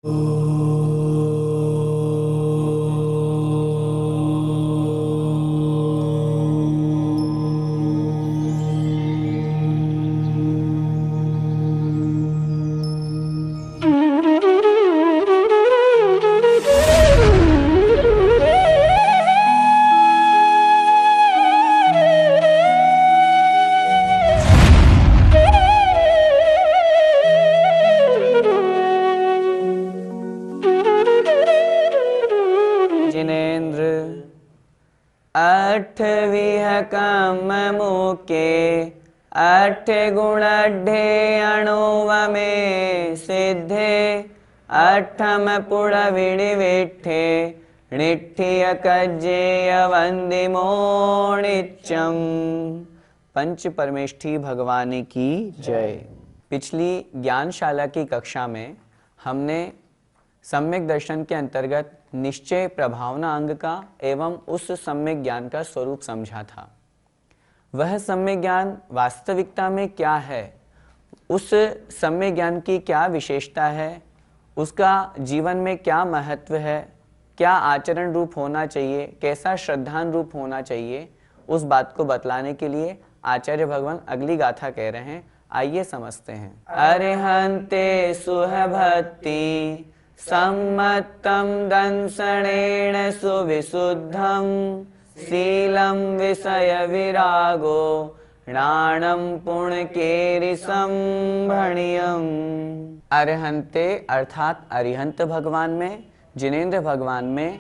जिनेन्द्र अठविह काम मुके अठ गुणढे अणुव में सिद्धे अठम पुड़ विडिविठे निठ्ठिय कज्जेय वंदिमो नित्यम। पंच परमेष्ठी भगवान की जय। पिछली ज्ञानशाला की कक्षा में हमने सम्यक दर्शन के अंतर्गत निश्चय प्रभावना अंग का एवं उस सम्यक ज्ञान का स्वरूप समझा था। वह सम्यक ज्ञान वास्तविकता में क्या है, उस सम्यक ज्ञान की क्या विशेषता है, उसका जीवन में क्या महत्व है, क्या आचरण रूप होना चाहिए, कैसा श्रद्धान रूप होना चाहिए, उस बात को बतलाने के लिए आचार्य भगवान अगली गाथा कह रहे हैं। आइए समझते हैं। अरिहंते सुहभक्ति सम्मत्तं दंसनेन सुविशुद्धं शीलं विषय विरागो ज्ञानं पुण्यकेरिसं भणियम्। अरिहंते अर्थात अरिहंत भगवान में, जिनेन्द्र भगवान में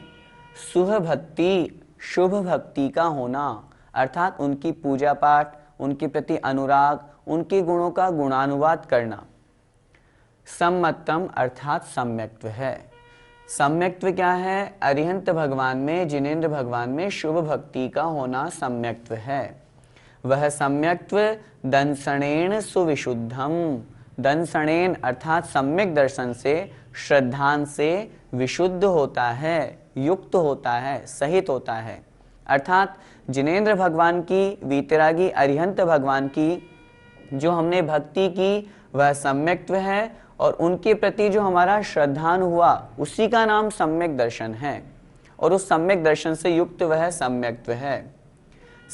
सुह भक्ति, शुभ भक्ति का होना अर्थात उनकी पूजा पाठ, उनके प्रति अनुराग, उनके गुणों का गुणानुवाद करना। सम्मतम अर्थात सम्यक्त्व है। सम्यक्त्व क्या है? अरिहंत भगवान में, जिनेन्द्र भगवान में शुभ भक्ति का होना सम्यक्त्व है। वह सम्यक्त्व दंसणेन सुविशुद्धम, दंसणेन अर्थात सम्यक दर्शन से, श्रद्धान से विशुद्ध होता है, युक्त होता है, सहित होता है। अर्थात जिनेन्द्र भगवान की, वीतरागी अरिहंत भगवान की जो हमने भक्ति की वह सम्यक्त्व है, और उनके प्रति जो हमारा श्रद्धान हुआ उसी का नाम सम्यक दर्शन है, और उस सम्यक दर्शन से युक्त वह सम्यक्त्व है।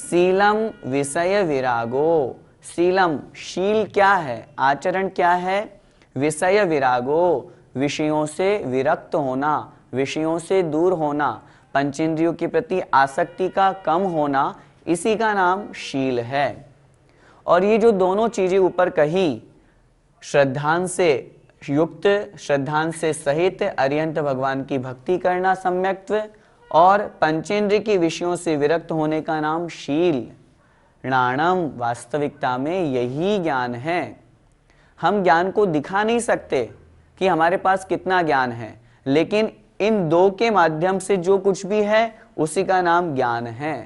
शीलम विषय विरागो, शीलम शील क्या है, आचरण क्या है? विषय विरागो विषयों से विरक्त होना, विषयों से दूर होना, पंचेंद्रियों के प्रति आसक्ति का कम होना, इसी का नाम शील है। और ये जो दोनों चीजें ऊपर कही, श्रद्धान से युक्त, श्रद्धान से सहित अरिहंत भगवान की भक्ति करना सम्यक्त्व, और पंचेंद्रिय के विषयों से विरक्त होने का नाम शील। ज्ञानम वास्तविकता में यही ज्ञान है। हम ज्ञान को दिखा नहीं सकते कि हमारे पास कितना ज्ञान है, लेकिन इन दो के माध्यम से जो कुछ भी है उसी का नाम ज्ञान है।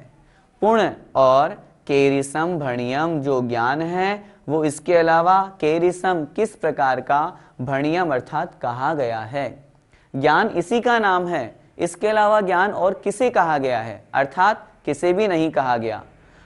पुण्य और केरिसम भणियम जो ज्ञान है वो इसके अलावा केरिसम किस प्रकार का, भणियम अर्थात कहा गया है। ज्ञान इसी का नाम है, इसके अलावा ज्ञान और किसे कहा गया है, अर्थात किसे भी नहीं कहा गया।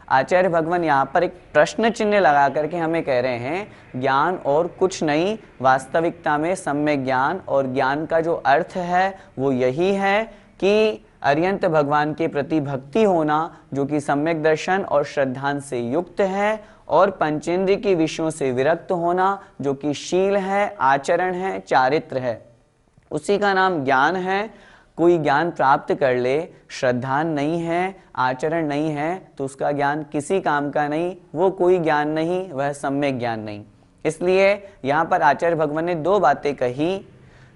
आचार्य भगवान यहाँ पर एक प्रश्न चिन्ह लगा करके हमें कह रहे हैं ज्ञान और कुछ नहीं, वास्तविकता में सम्यक ज्ञान और ज्ञान का जो अर्थ है वो यही है कि अरिहंत भगवान के प्रति भक्ति होना जो कि सम्यक दर्शन और श्रद्धान से युक्त है, और पंचेंद्रिय के विषयों से विरक्त होना जो कि शील है, आचरण है, चारित्र है, उसी का नाम ज्ञान है। कोई ज्ञान प्राप्त कर ले, श्रद्धान नहीं है, आचरण नहीं है, तो उसका ज्ञान किसी काम का नहीं, वो कोई ज्ञान नहीं, वह सम्यक ज्ञान नहीं। इसलिए यहाँ पर आचार्य भगवान ने दो बातें कही।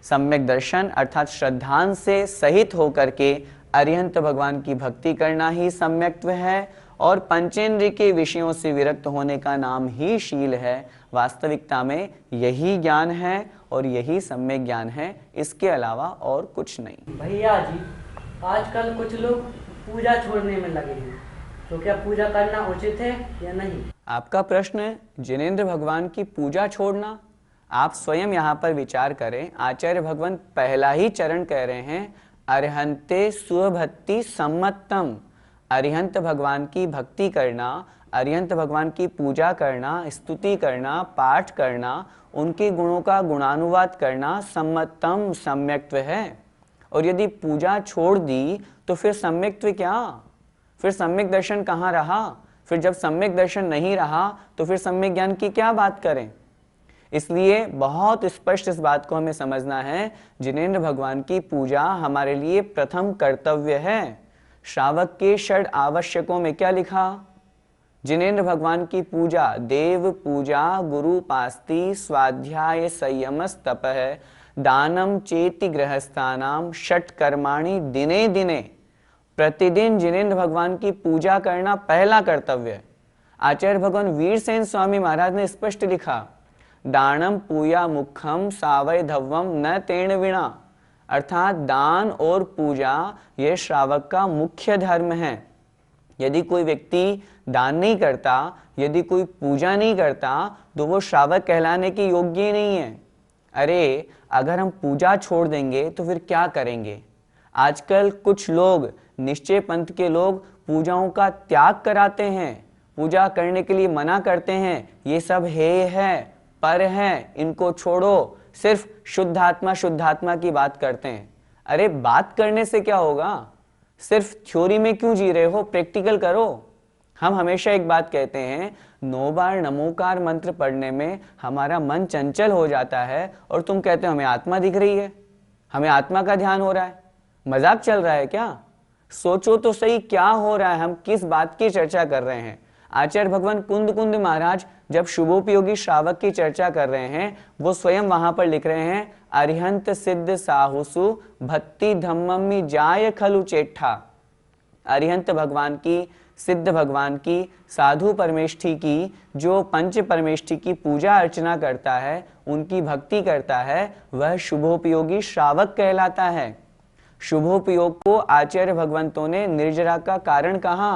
सम्यक दर्शन अर्थात श्रद्धान से सहित होकर के अरिहंत भगवान की भक्ति करना ही सम्यक्त्व है, और पंचेंद्रिय के विषयों से विरक्त होने का नाम ही शील है। वास्तविकता में यही ज्ञान है और यही सम्यक ज्ञान है, इसके अलावा और कुछ नहीं। भैया जी, आजकल कुछ लोग पूजा छोड़ने में लगे हैं, तो क्या पूजा करना उचित है या नहीं? आपका प्रश्न जिनेन्द्र भगवान की पूजा छोड़ना, आप स्वयं यहाँ पर विचार करें। आचार्य भगवान पहला ही चरण कह रहे हैं अरिहंते सुभक्ति सम्मतम, अरिहंत भगवान की भक्ति करना, अरिहंत भगवान की पूजा करना, स्तुति करना, पाठ करना, उनके गुणों का गुणानुवाद करना सम्मतम सम्यक्त्व है। और यदि पूजा छोड़ दी तो फिर सम्यक्त्व क्या? फिर सम्यक दर्शन कहाँ रहा? फिर जब सम्यक दर्शन नहीं रहा तो फिर सम्यक ज्ञान की क्या बात करें? इसलिए बहुत स्पष्ट इस बात को हमें समझना है, जिनेंद्र भगवान की पूजा हमारे लिए प्रथम कर्तव्य है। श्रावक के षड आवश्यकों में क्या लिखा? जिनेंद्र भगवान की पूजा देव पूजा, गुरु पास्ति, स्वाध्याय संयमस तपः, दानम चेति गृहस्थानाम षट कर्माणि दिने दिने। प्रतिदिन जिनेंद्र भगवान की पूजा करना पहला कर्तव्य है। आचार्य भगवान वीरसेन स्वामी महाराज ने स्पष्ट लिखा, दानम पूया मुखम सावय धव्वम न तेण विणा, अर्थात दान और पूजा ये श्रावक का मुख्य धर्म है। यदि कोई व्यक्ति दान नहीं करता, यदि कोई पूजा नहीं करता, तो वो श्रावक कहलाने के योग्य ही नहीं है। अरे अगर हम पूजा छोड़ देंगे तो फिर क्या करेंगे? आजकल कुछ लोग, निश्चय पंथ के लोग पूजाओं का त्याग कराते हैं, पूजा करने के लिए मना करते हैं। ये सब है पर है, इनको छोड़ो, सिर्फ शुद्धात्मा की बात करते हैं। अरे बात करने से क्या होगा? सिर्फ थ्योरी में क्यों जी रहे हो? प्रैक्टिकल करो। हम हमेशा एक बात कहते हैं, 9 बार नमोकार मंत्र पढ़ने में हमारा मन चंचल हो जाता है और तुम कहते हो हमें आत्मा दिख रही है, हमें आत्मा का ध्यान हो रहा है। मजाक चल रहा है क्या? सोचो तो सही क्या हो रहा है, हम किस बात की चर्चा कर रहे हैं। आचार्य भगवान कुंद महाराज जब शुभोपयोगी श्रावक की चर्चा कर रहे हैं, वो स्वयं वहां पर लिख रहे हैं, अरिहंत सिद्ध साहुसु भक्ति धम्ममि जाय खलु चेठा। अरिहंत भगवान की, सिद्ध भगवान की, साधु परमेष्ठी की, जो पंच परमेष्ठी की पूजा अर्चना करता है, उनकी भक्ति करता है, वह शुभोपयोगी श्रावक कहलाता है। शुभोपयोग को आचार्य भगवंतों ने निर्जरा का कारण कहा।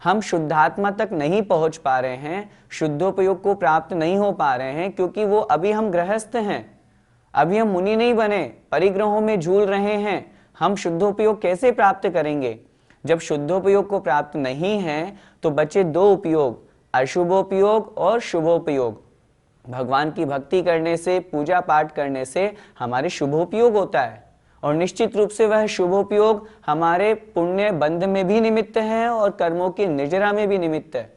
हम शुद्धात्मा तक नहीं पहुंच पा रहे हैं, शुद्धोपयोग को प्राप्त नहीं हो पा रहे हैं, क्योंकि वो अभी हम गृहस्थ हैं, अभी हम मुनि नहीं बने, परिग्रहों में झूल रहे हैं। हम शुद्धोपयोग कैसे प्राप्त करेंगे? जब शुद्धोपयोग को प्राप्त नहीं है तो बचे 2 उपयोग, अशुभोपयोग और शुभोपयोग। भगवान की भक्ति करने से, पूजा पाठ करने से हमारे शुभोपयोग होता है, और निश्चित रूप से वह शुभोपयोग हमारे पुण्य बंध में भी निमित्त है और कर्मों की निर्जरा में भी निमित्त है।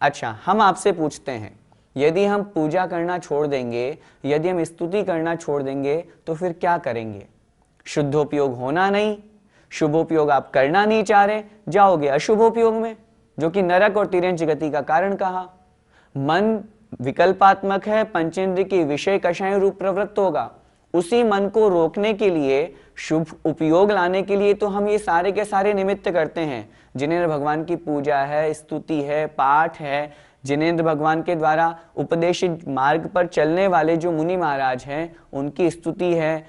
अच्छा, हम आपसे पूछते हैं, यदि हम पूजा करना छोड़ देंगे, यदि हम स्तुति करना छोड़ देंगे तो फिर क्या करेंगे? शुद्धोपयोग होना नहीं, शुभोपयोग आप करना नहीं चाह रहे, जाओगे अशुभोपयोग में, जो कि नरक और तिर्यंच गति का कारण कहा। मन विकल्पात्मक है, पंचेंद्रिय के विषय कषाय रूप प्रवृत्त होगा। उसी मन को रोकने के लिए, शुभ उपयोग लाने के लिए तो हम ये सारे के सारे निमित्त करते हैं। जिनेंद्र भगवान की पूजा है, स्तुति है, पाठ है, जिनेंद्र भगवान के द्वारा उपदेशित मार्ग पर चलने वाले जो मुनि महाराज हैं, उनकी स्तुति है,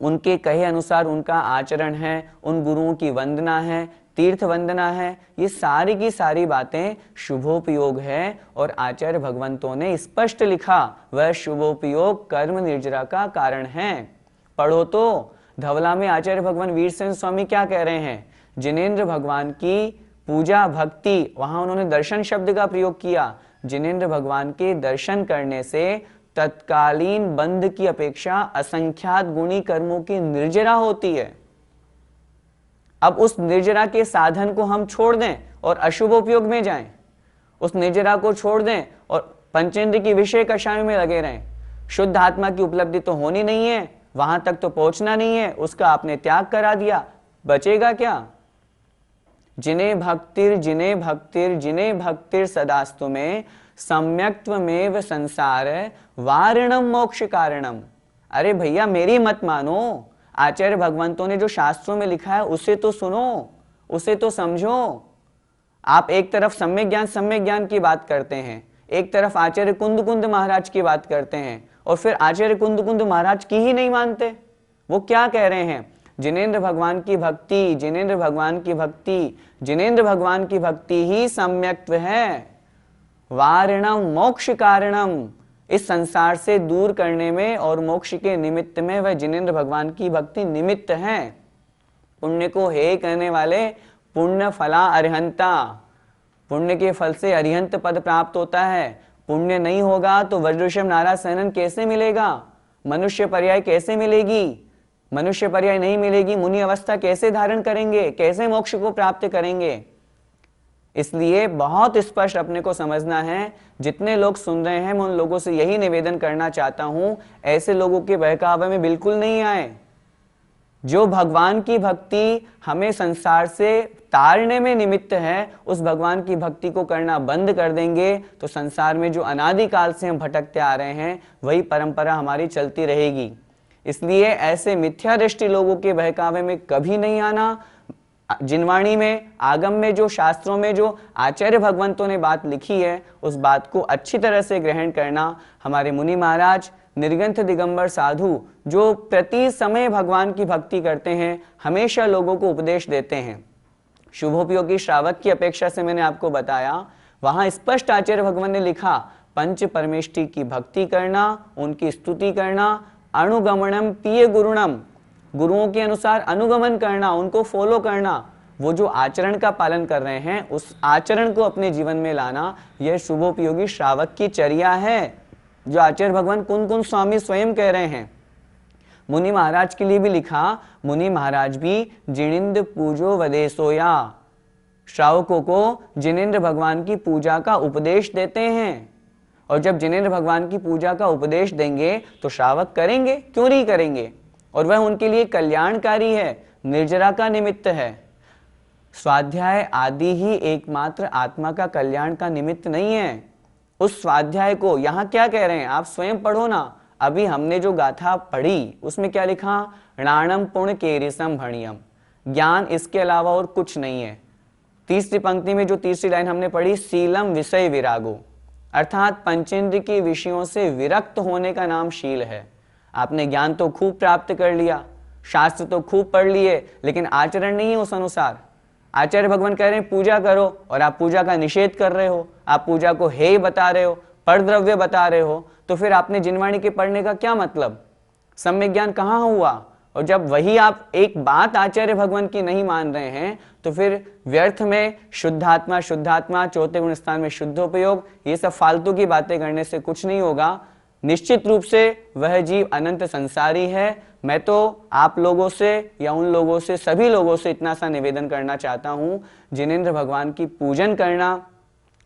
उनके कहे अनुसार उनका आचरण है, उन गुरुओं की वंदना है, तीर्थ वंदना है। ये सारी की सारी बातें शुभोपयोग है, और आचार्य भगवंतों ने स्पष्ट लिखा, वह शुभोपयोग कर्म निर्जरा का कारण है। पढ़ो तो, धवला में आचार्य भगवान वीरसेन स्वामी क्या कह रहे हैं? जिनेंद्र भगवान की पूजा भक्ति, वहां उन्होंने दर्शन शब्द का प्रयोग किया। जिनेंद्र भगवान के दर्शन करने से तत्कालीन बंध की अपेक्षा असंख्यात गुणी कर्मों की निर्जरा होती है। अब उस निर्जरा के साधन को हम छोड़ दें और अशुभोपयोग में जाएं, उस निर्जरा को छोड़ दें और पंचेंद्रिय की विषय कषाय में लगे रहें। शुद्ध आत्मा की उपलब्धि तो होनी नहीं है, वहां तक तो पहुंचना नहीं है, उसका आपने त्याग करा दिया, बचेगा क्या? जिन्हें भक्तिर सदास्तु में सम्यक्त्वमेव संसार वारणम मोक्ष कारणम। अरे भैया मेरी मत मानो, आचार्य भगवंतों ने जो शास्त्रों में लिखा है उसे तो सुनो, उसे तो समझो। आप एक तरफ सम्यक ज्ञान की बात करते हैं, एक तरफ आचार्य कुंद महाराज की बात करते हैं, और फिर आचार्य कुंद महाराज की ही नहीं मानते। वो क्या कह रहे हैं? जिनेंद्र भगवान की भक्ति, जिनेंद्र भगवान की भक्ति, जिनेंद्र भगवान की भक्ति ही सम्यक्त्व है। वारणम मोक्ष कारणम, इस संसार से दूर करने में और मोक्ष के निमित्त में वह जिनेंद्र भगवान की भक्ति निमित्त है। पुण्य को हे कहने वाले पुण्य फला अरिहंता, पुण्य के फल से अरिहंत पद प्राप्त होता है। पुण्य नहीं होगा तो वज्रऋषभ नाराज सैनन कैसे मिलेगा, मनुष्य पर्याय कैसे मिलेगी, मनुष्य पर्याय नहीं मिलेगी, मुनि अवस्था कैसे धारण करेंगे, कैसे मोक्ष को प्राप्त करेंगे। इसलिए बहुत स्पष्ट अपने को समझना है। जितने लोग सुन रहे हैं मैं उन लोगों से यही निवेदन करना चाहता हूं, ऐसे लोगों के बहकावे में बिल्कुल नहीं आए। जो भगवान की भक्ति हमें संसार से तारने में निमित्त है, उस भगवान की भक्ति को करना बंद कर देंगे तो संसार में जो अनादिकाल से हम भटकते आ रहे हैं वही परंपरा हमारी चलती रहेगी। इसलिए ऐसे मिथ्या दृष्टि लोगों के बहकावे में कभी नहीं आना। जिनवाणी में, आगम में, जो शास्त्रों में जो आचार्य भगवंतों ने बात लिखी है उस बात को अच्छी तरह से ग्रहण करना। हमारे मुनि महाराज निर्ग्रंथ दिगंबर साधु जो प्रति समय भगवान की भक्ति करते हैं, हमेशा लोगों को उपदेश देते हैं। शुभोपयोगी श्रावक की अपेक्षा से मैंने आपको बताया, वहां स्पष्ट आचार्य भगवान ने लिखा पंच परमेष्टि की भक्ति करना, उनकी स्तुति करना, अनुगमनम पिय गुरुणम, गुरुओं के अनुसार अनुगमन करना, उनको फॉलो करना, वो जो आचरण का पालन कर रहे हैं उस आचरण को अपने जीवन में लाना, यह शुभोपयोगी श्रावक की चर्या है, जो आचार्य भगवान कुंद कुंद स्वामी स्वयं कह रहे हैं। मुनि महाराज के लिए भी लिखा, मुनि महाराज भी जिनेन्द्र पूजो वदेशोया, श्रावकों को जिनेन्द्र भगवान की पूजा का उपदेश देते हैं। और जब जिनेन्द्र भगवान की पूजा का उपदेश देंगे तो श्रावक करेंगे, क्यों नहीं करेंगे, और वह उनके लिए कल्याणकारी है, निर्जरा का निमित्त है। स्वाध्याय आदि ही एकमात्र आत्मा का कल्याण का निमित्त नहीं है। उस स्वाध्याय को यहाँ क्या कह रहे हैं, आप स्वयं पढ़ो ना। अभी हमने जो गाथा पढ़ी उसमें क्या लिखा, णाणम पुण्य केरिसम भणियम, ज्ञान इसके अलावा और कुछ नहीं है। तीसरी पंक्ति में जो तीसरी लाइन हमने पढ़ी, सीलम विषय विरागो, अर्थात पंचेंद्र के विषयों से विरक्त होने का नाम शील है। आपने ज्ञान तो खूब प्राप्त कर लिया, शास्त्र तो खूब पढ़ लिए, लेकिन आचरण नहीं है उस अनुसार। आचार्य भगवान कह रहे हैं पूजा करो और आप पूजा का निषेध कर रहे हो, आप पूजा को हेय बता रहे हो, परद्रव्य बता रहे हो, तो फिर आपने जिनवाणी के पढ़ने का क्या मतलब, सम्यक ज्ञान कहाँ हुआ। और जब वही आप एक बात आचार्य भगवान की नहीं मान रहे हैं तो फिर व्यर्थ में शुद्धात्मा शुद्धात्मा, चौथे गुण स्थान में शुद्धोपयोग, ये सब फालतू की बातें करने से कुछ नहीं होगा। निश्चित रूप से वह जीव अनंत संसारी है। मैं तो आप लोगों से या उन लोगों से, सभी लोगों से इतना सा निवेदन करना चाहता हूं, जिनेन्द्र भगवान की पूजन करना,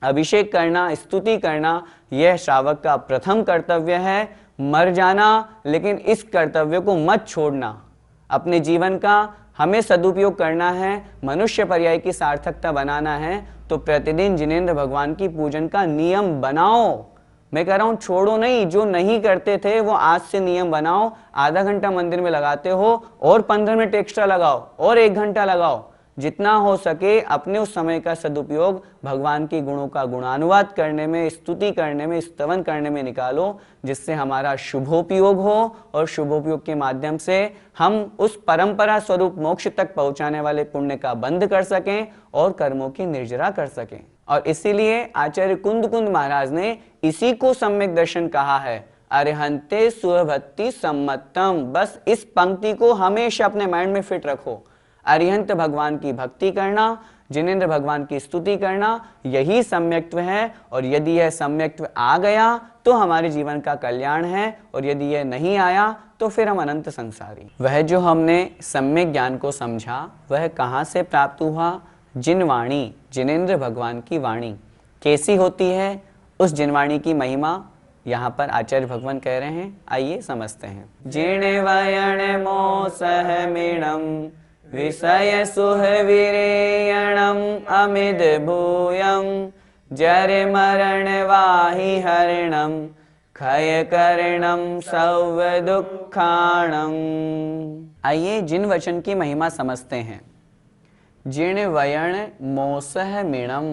अभिषेक करना, स्तुति करना, यह श्रावक का प्रथम कर्तव्य है। मर जाना, लेकिन इस कर्तव्य को मत छोड़ना। अपने जीवन का हमें सदुपयोग करना है, मनुष्य पर्याय की सार्थकता बनाना है, तो प्रतिदिन जिनेन्द्र भगवान की पूजन का नियम बनाओ। मैं कह रहा हूं छोड़ो नहीं, जो नहीं करते थे वो आज से नियम बनाओ। आधा घंटा मंदिर में लगाते हो और 15 मिनट एक्स्ट्रा लगाओ और 1 घंटा लगाओ, जितना हो सके अपने उस समय का सदुपयोग भगवान के गुणों का गुणानुवाद करने में, स्तुति करने में, स्तवन करने में निकालो, जिससे हमारा शुभोपयोग हो और शुभोपयोग के माध्यम से हम उस परंपरा स्वरूप मोक्ष तक पहुंचाने वाले पुण्य का बंध कर सकें और कर्मों की निर्जरा कर सकें। और इसीलिए आचार्य कुंद कुंद महाराज ने इसी को सम्यक दर्शन कहा है, अरिहंते सुभक्ति सम्मतम। बस इस पंक्ति को हमेशा अपने माइंड में फिट रखो। अरिहंत भगवान की भक्ति करना, जिनेन्द्र भगवान की स्तुति करना, यही सम्यक्त्व है। और यदि यह सम्यक्त्व आ गया तो हमारे जीवन का कल्याण है, और यदि यह नहीं आया तो फिर हम अनंत संसारी। वह जो हमने सम्यक ज्ञान को समझा वह कहाँ से प्राप्त हुआ, जिनवाणी, जिनेन्द्र भगवान की वाणी कैसी होती है, उस जिनवाणी की महिमा यहाँ पर आचार्य भगवान कह रहे हैं, आइए समझते हैं। जिणवयण मोसह मीणम विषय सुहविरेयणम अमिद भूयम जरे मरण वाहि हरणम खय करणम सौव दुखाणम। आइए जिन वचन की महिमा समझते हैं। जिणवयण मोसह मीणम,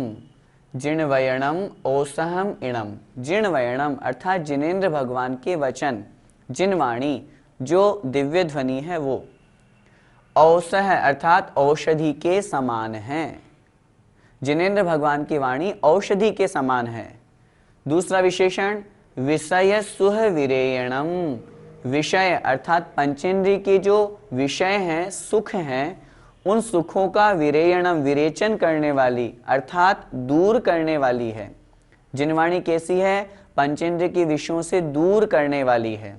जिणवयणम ओसहम इणम। जिणवयणम अर्थात जिनेन्द्र भगवान के वचन, जिनवाणी जो दिव्य ध्वनि है वो। औसह अर्थात औषधि के समान है। जिनेन्द्र भगवान की वाणी औषधि के समान है। दूसरा विशेषण विषय सुहविरेयणम, विषय अर्थात पंचेंद्रिय के जो विषय हैं, सुख हैं, उन सुखों का विरेयणम विरेचन करने वाली अर्थात दूर करने वाली है। जिनवाणी कैसी है? पंचेंद्र की विषयों से दूर करने वाली है।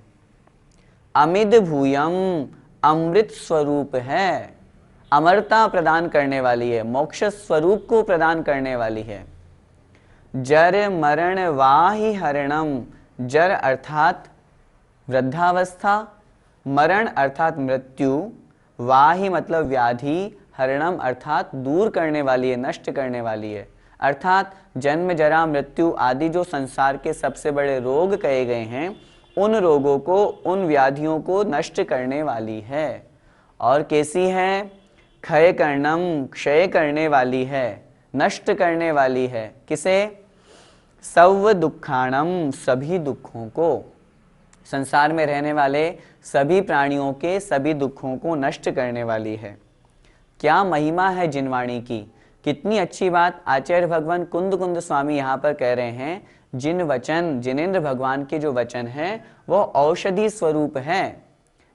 अमिद भूयम अमृत स्वरूप है, अमरता प्रदान करने वाली है, मोक्ष स्वरूप को प्रदान करने वाली है। जर मरण वाहि हरणम, जर अर्थात वृद्धावस्था, मरण अर्थात मृत्यु, वाहि मतलब व्याधि, हरणम अर्थात दूर करने वाली है, नष्ट करने वाली है। अर्थात जन्म जरा मृत्यु आदि जो संसार के सबसे बड़े रोग कहे गए हैं, उन रोगों को, उन व्याधियों को नष्ट करने वाली है। और कैसी है? क्षय कर्णम, क्षय करने वाली है, नष्ट करने वाली है। किसे? सव दुखाणम, सभी दुखों को, संसार में रहने वाले सभी प्राणियों के सभी दुखों को नष्ट करने वाली है। क्या महिमा है जिनवाणी की! कितनी अच्छी बात आचार्य भगवान कुंद कुंद स्वामी यहाँ पर कह रहे हैं। जिन वचन, जिनेंद्र भगवान के जो वचन हैं वो औषधि स्वरूप हैं।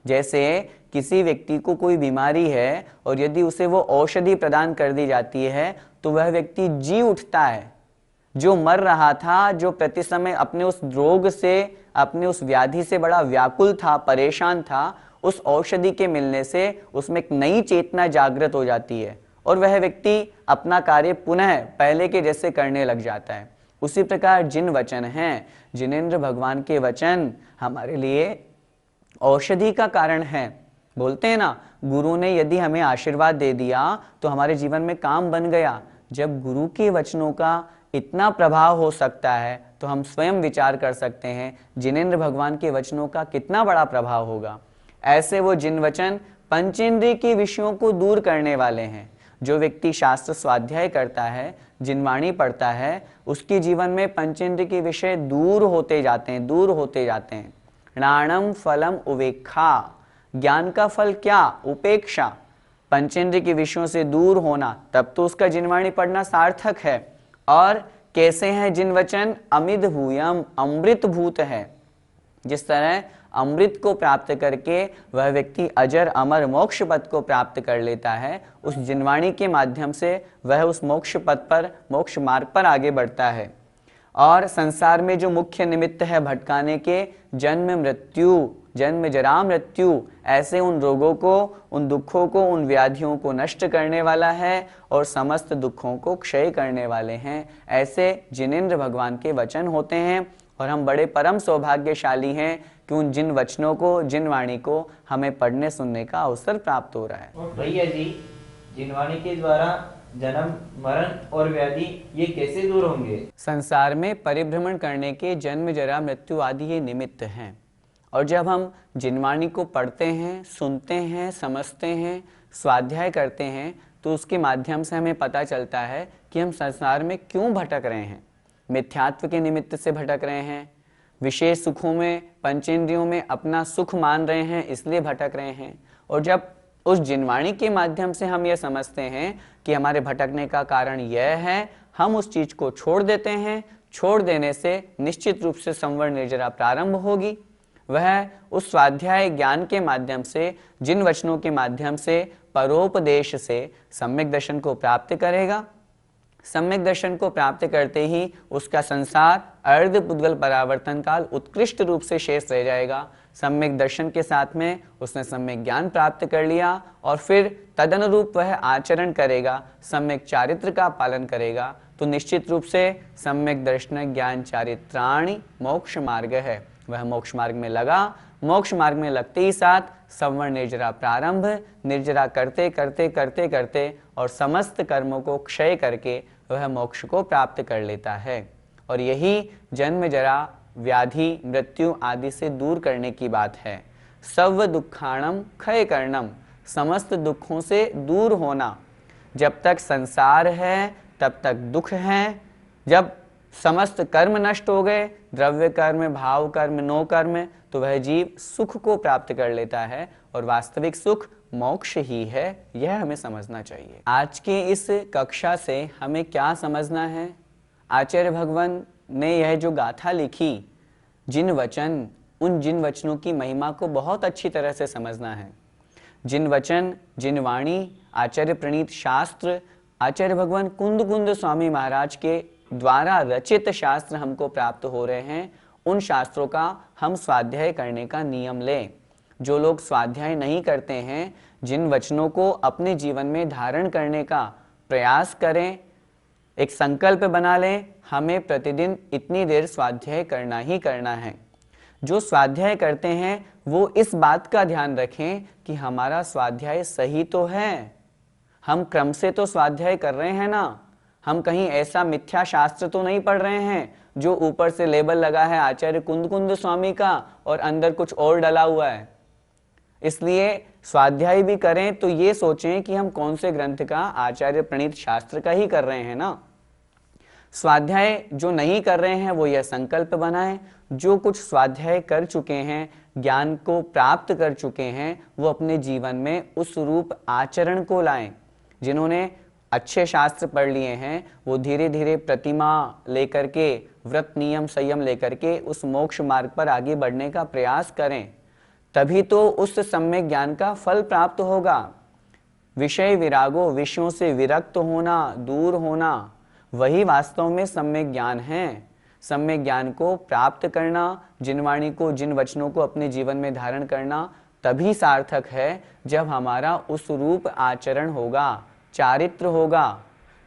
जैसे किसी व्यक्ति को कोई बीमारी है और यदि उसे वो औषधि प्रदान कर दी जाती है तो वह व्यक्ति जी उठता है। जो मर रहा था, जो प्रति समय अपने उस रोग से, अपने उस व्याधि से बड़ा व्याकुल था, परेशान था, उस औषधि के मिलने से उसमें एक नई चेतना जागृत हो जाती है और वह व्यक्ति अपना कार्य पुनः पहले के जैसे करने लग जाता है। उसी प्रकार जिन वचन हैं, जिनेंद्र भगवान के वचन हमारे लिए औषधि का कारण है। बोलते हैं ना, गुरु ने यदि हमें आशीर्वाद दे दिया तो हमारे जीवन में काम बन गया। जब गुरु के वचनों का इतना प्रभाव हो सकता है तो हम स्वयं विचार कर सकते हैं जिनेंद्र भगवान के वचनों का कितना बड़ा प्रभाव होगा। ऐसे वो जिन वचन पंचेंद्रिय के विषयों को दूर करने वाले हैं। जो व्यक्ति शास्त्र स्वाध्याय करता है, जिनवाणी पढ़ता है, उसके जीवन में पंचेंद्रिय के विषय दूर होते जाते हैं, दूर होते जाते हैं। ज्ञानम फलम उपेक्षा, ज्ञान का फल क्या? उपेक्षा। पंचेंद्रिय के विषयों से दूर होना, तब तो उसका जिनवाणी पढ़ना सार्थक है। और कैसे हैं जिन वचन? अमिद भूयम, अमृत भूत है। जिस तरह अमृत को प्राप्त करके वह व्यक्ति अजर अमर मोक्ष पद को प्राप्त कर लेता है, उस जिनवाणी के माध्यम से वह उस मोक्ष पद पर, मोक्ष मार्ग पर आगे बढ़ता है। और संसार में जो मुख्य निमित्त है भटकाने के, जन्म मृत्यु, जन्म जरा मृत्यु, ऐसे उन रोगों को, उन दुखों को, उन व्याधियों को नष्ट करने वाला है और समस्त दुखों को क्षय करने वाले हैं। ऐसे जिनेंद्र भगवान के वचन होते हैं और हम बड़े परम सौभाग्यशाली हैं कि उन जिन वचनों को, जिन वाणी को हमें पढ़ने सुनने का अवसर प्राप्त हो रहा है। भैया जी, जिनवाणी के द्वारा जन्म, मरण और व्याधि ये कैसे दूर होंगे? संसार में परिभ्रमण करने के जन्म जरा मृत्यु आदि ये निमित्त हैं। और जब हम जिनवाणी को पढ़ते हैं, सुनते हैं, समझते हैं, स्वाध्याय करते हैं तो उसके माध्यम से हमें पता चलता है कि हम संसार में क्यों भटक रहे हैं। मिथ्यात्व के निमित्त से भटक रहे हैं, विशेष सुखों में, पंचेंद्रियों में अपना सुख मान रहे हैं, इसलिए भटक रहे हैं। और जब उस जिनवाणी के माध्यम से हम यह समझते हैं कि हमारे भटकने का कारण यह है, हम उस चीज को छोड़ देते हैं। छोड़ देने से निश्चित रूप से संवर निर्जरा प्रारंभ होगी। वह उस स्वाध्याय ज्ञान के माध्यम से, जिन वचनों के माध्यम से, परोपदेश से सम्यक दर्शन को प्राप्त करेगा। सम्यक दर्शन को प्राप्त करते ही उसका संसार अर्ध पुद्गल परावर्तन काल उत्कृष्ट रूप से शेष रह जाएगा। सम्यक दर्शन के साथ में उसने सम्यक ज्ञान प्राप्त कर लिया और फिर तदनुरूप वह आचरण करेगा, सम्यक चारित्र का पालन करेगा, तो निश्चित रूप से सम्यक दर्शन ज्ञान चारित्राणि मोक्ष मार्ग है। वह मोक्ष मार्ग में लगा। मोक्ष मार्ग में लगते ही साथ संवर निर्जरा प्रारंभ, निर्जरा करते करते करते करते और समस्त कर्मों को क्षय करके वह मोक्ष को प्राप्त कर लेता है। और यही जन्म जरा व्याधि मृत्यु आदि से दूर करने की बात है। सव दुखाणम क्षय कर्णम, समस्त दुखों से दूर होना। जब तक संसार है तब तक दुख है। जब समस्त कर्म नष्ट हो गए, द्रव्य कर्म, भाव कर्म, नो कर्म, तो वह जीव सुख को प्राप्त कर लेता है और वास्तविक सुख मोक्ष ही है। यह हमें समझना चाहिए। आज की इस कक्षा से हमें क्या समझना है? आचार्य भगवान ने यह जो गाथा लिखी, जिन वचन, उन जिन वचनों की महिमा को बहुत अच्छी तरह से समझना है। जिन वचन, जिन वाणी, आचार्य प्रणीत शास्त्र, आचार्य भगवान कुंद कुंद स्वामी महाराज के द्वारा रचित शास्त्र हमको प्राप्त हो रहे हैं, उन शास्त्रों का हम स्वाध्याय करने का नियम लें। जो लोग स्वाध्याय नहीं करते हैं, जिन वचनों को अपने जीवन में धारण करने का प्रयास करें, एक संकल्प बना लें, हमें प्रतिदिन इतनी देर स्वाध्याय करना ही करना है। जो स्वाध्याय करते हैं वो इस बात का ध्यान रखें कि हमारा स्वाध्याय सही तो है, हम क्रम से तो स्वाध्याय कर रहे हैं ना, हम कहीं ऐसा मिथ्या शास्त्र तो नहीं पढ़ रहे हैं जो ऊपर से लेबल लगा है आचार्य कुंद कुंद स्वामी का और अंदर कुछ और डला हुआ है। इसलिए स्वाध्याय भी करें तो ये सोचें कि हम कौन से ग्रंथ का, आचार्य प्रणीत शास्त्र का ही कर रहे हैं ना। स्वाध्याय जो नहीं कर रहे हैं वो यह संकल्प बनाएं, जो कुछ स्वाध्याय कर चुके हैं, ज्ञान को प्राप्त कर चुके हैं, वो अपने जीवन में उस रूप आचरण को लाएं। जिन्होंने अच्छे शास्त्र पढ़ लिए हैं वो धीरे धीरे प्रतिमा लेकर के, व्रत नियम संयम लेकर के उस मोक्ष मार्ग पर आगे बढ़ने का प्रयास करें, तभी तो उस सम्यक ज्ञान का फल प्राप्त होगा। विषय विरागो, विषयों से विरक्त होना, दूर होना, वही वास्तव में सम्यक ज्ञान है। सम्यक ज्ञान को प्राप्त करना, जिन वाणी को, जिन वचनों को अपने जीवन में धारण करना तभी सार्थक है जब हमारा उस रूप आचरण होगा, चारित्र होगा।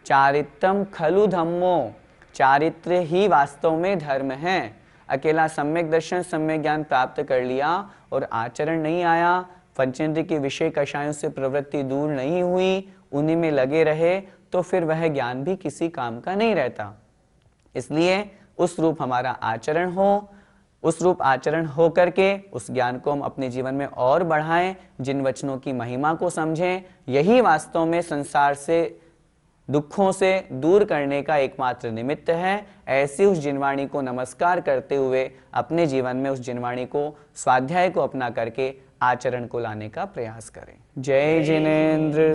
चारित्रम खलु धम्मो, चारित्र ही वास्तव में धर्म है। अकेला सम्यक दर्शन, सम्यक ज्ञान प्राप्त कर लिया और आचरण नहीं आया, पंचेंद्रिय के विषय कषायों से प्रवृत्ति दूर नहीं हुई, उन्हीं में लगे रहे, तो फिर वह ज्ञान भी किसी काम का नहीं रहता। इसलिए उस रूप हमारा आचरण हो, उस रूप आचरण हो करके उस ज्ञान को हम अपने जीवन में और बढ़ाएं, जिन वचनों की महिमा को समझें। यही वास्तव में संसार से, दुखों से दूर करने का एकमात्र निमित्त है। ऐसी उस जिनवाणी को नमस्कार करते हुए अपने जीवन में उस जिनवाणी को, स्वाध्याय को अपना करके आचरण को लाने का प्रयास करें। जय जिनेंद्र।